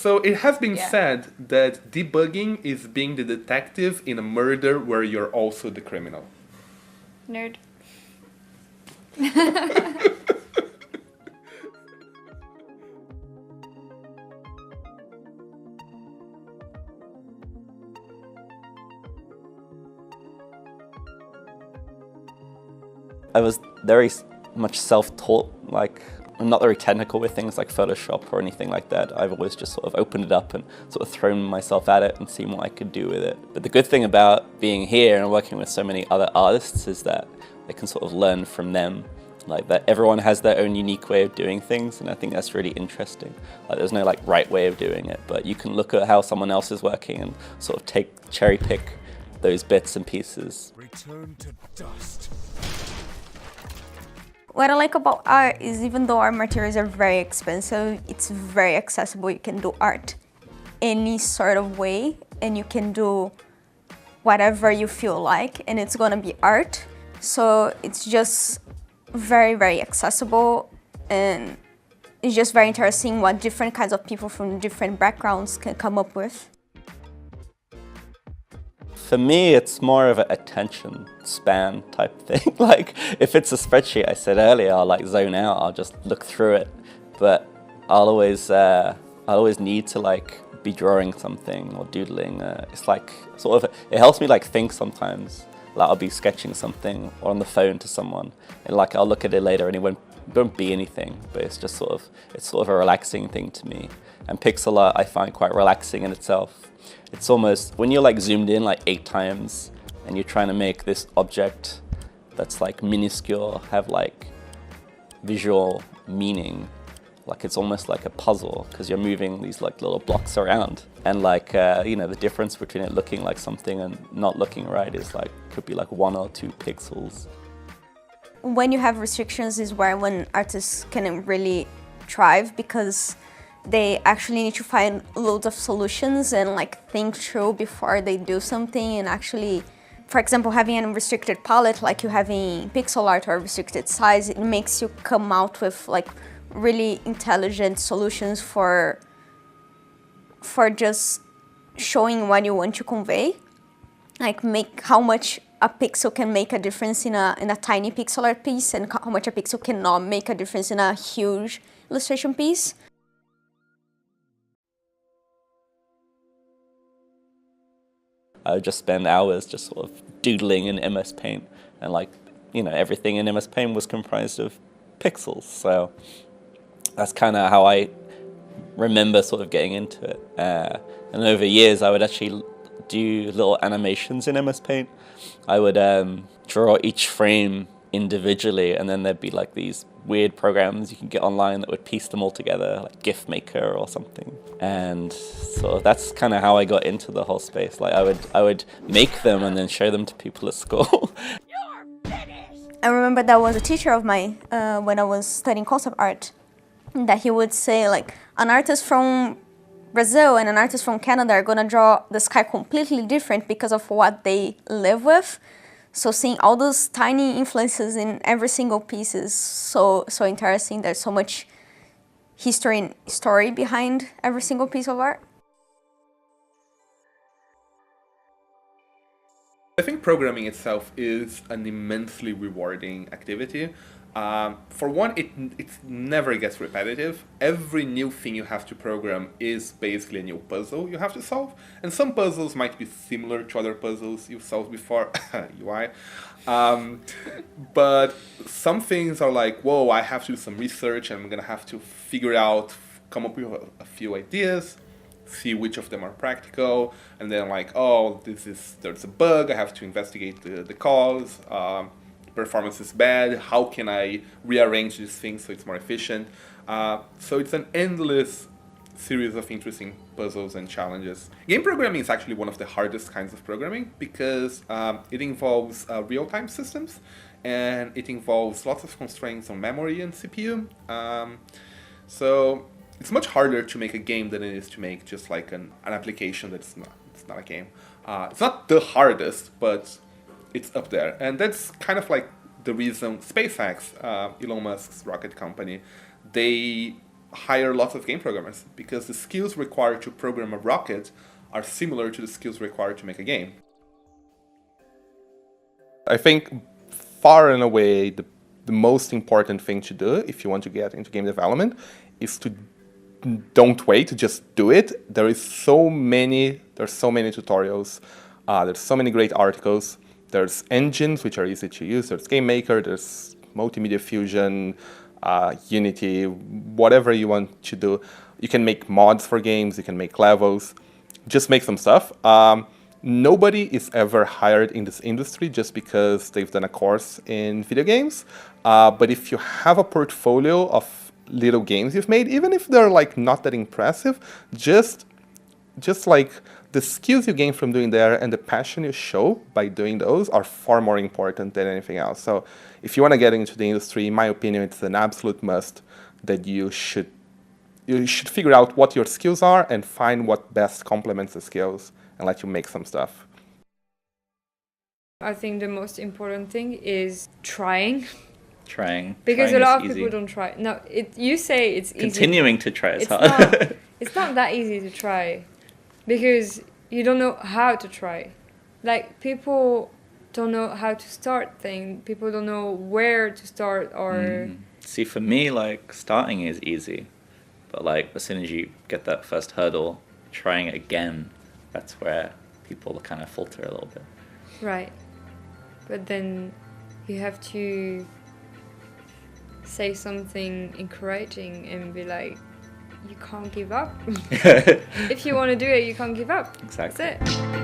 So it has been said that debugging is being the detective in a murder where you're also the criminal. Nerd. I was very much self-taught, like I'm not very technical with things like Photoshop or anything like that. I've always just sort of opened it up and sort of thrown myself at it and seen what I could do with it. But the good thing about being here and working with so many other artists is that I can sort of learn from them. Like that everyone has their own unique way of doing things, and I think that's really interesting. Like there's no like right way of doing it, but you can look at how someone else is working and sort of cherry pick those bits and pieces. Return to dust. What I like about art is even though art materials are very expensive, it's very accessible. You can do art any sort of way and you can do whatever you feel like and it's gonna be art. So it's just very, very accessible and it's just very interesting what different kinds of people from different backgrounds can come up with. For me, it's more of an attention span type thing. Like, if it's a spreadsheet I said earlier, I'll like zone out, I'll just look through it. But I'll always need to like be drawing something or doodling. It's like, sort of, it helps me like think sometimes. Like I'll be sketching something or on the phone to someone and like I'll look at it later and it won't be anything, but it's just sort of a relaxing thing to me. And pixel art I find quite relaxing in itself. It's almost, when you're like zoomed in like 8 times and you're trying to make this object that's like minuscule have like visual meaning, like it's almost like a puzzle because you're moving these like little blocks around. And like, you know, the difference between it looking like something and not looking right is like, could be like 1 or 2 pixels. When you have restrictions is when artists can really thrive because they actually need to find loads of solutions and like think through before they do something and actually, for example, having a restricted palette like you having pixel art or restricted size, it makes you come out with like really intelligent solutions for just showing what you want to convey. Like how much a pixel can make a difference in a tiny pixel art piece and how much a pixel cannot make a difference in a huge illustration piece. I would just spend hours just sort of doodling in MS Paint and like, you know, everything in MS Paint was comprised of pixels. So that's kind of how I remember sort of getting into it. And over years I would actually do little animations in MS Paint. I would draw each frame individually and then there'd be like these weird programs you can get online that would piece them all together, like GIF Maker or something. And so that's kind of how I got into the whole space. Like I would make them and then show them to people at school. I remember that was a teacher of mine when I was studying concept art, that he would say like an artist from Brazil and an artist from Canada are gonna draw the sky completely different because of what they live with. So seeing all those tiny influences in every single piece is so interesting. There's so much history and story behind every single piece of art. I think programming itself is an immensely rewarding activity. For one, it never gets repetitive. Every new thing you have to program is basically a new puzzle you have to solve. And some puzzles might be similar to other puzzles you've solved before, UI. But some things are like, whoa, I have to do some research and I'm gonna have to figure out, come up with a few ideas, see which of them are practical, and then like, oh, there's a bug, I have to investigate the cause. Performance is bad, how can I rearrange these things so it's more efficient? So it's an endless series of interesting puzzles and challenges. Game programming is actually one of the hardest kinds of programming because it involves real-time systems and it involves lots of constraints on memory and CPU. So it's much harder to make a game than it is to make just like an application it's not a game. It's not the hardest, but it's up there. And that's kind of like the reason SpaceX, Elon Musk's rocket company, they hire lots of game programmers because the skills required to program a rocket are similar to the skills required to make a game. I think far and away the most important thing to do if you want to get into game development is to don't wait, just do it. There's so many tutorials, there's so many great articles, there's engines which are easy to use, there's Game Maker, there's Multimedia Fusion, Unity, whatever you want to do. You can make mods for games, you can make levels, just make some stuff. Nobody is ever hired in this industry just because they've done a course in video games. But if you have a portfolio of little games you've made, even if they're like not that impressive, just like the skills you gain from doing there and the passion you show by doing those are far more important than anything else. So if you want to get into the industry, in my opinion, it's an absolute must that you should figure out what your skills are and find what best complements the skills and let you make some stuff. I think the most important thing is trying. Trying Because a lot of is people easy. don't try. No, you say it's easy. Continuing to try is It's hard. not, it's not that easy to try. Because you don't know how to try. Like, people don't know how to start things. People don't know where to start or... See, for me, like, starting is easy. But, like, as soon as you get that first hurdle, trying again, that's where people kind of falter a little bit. Right. But then you have to say something encouraging and be like, you can't give up. If you want to do it, you can't give up. Exactly. That's it.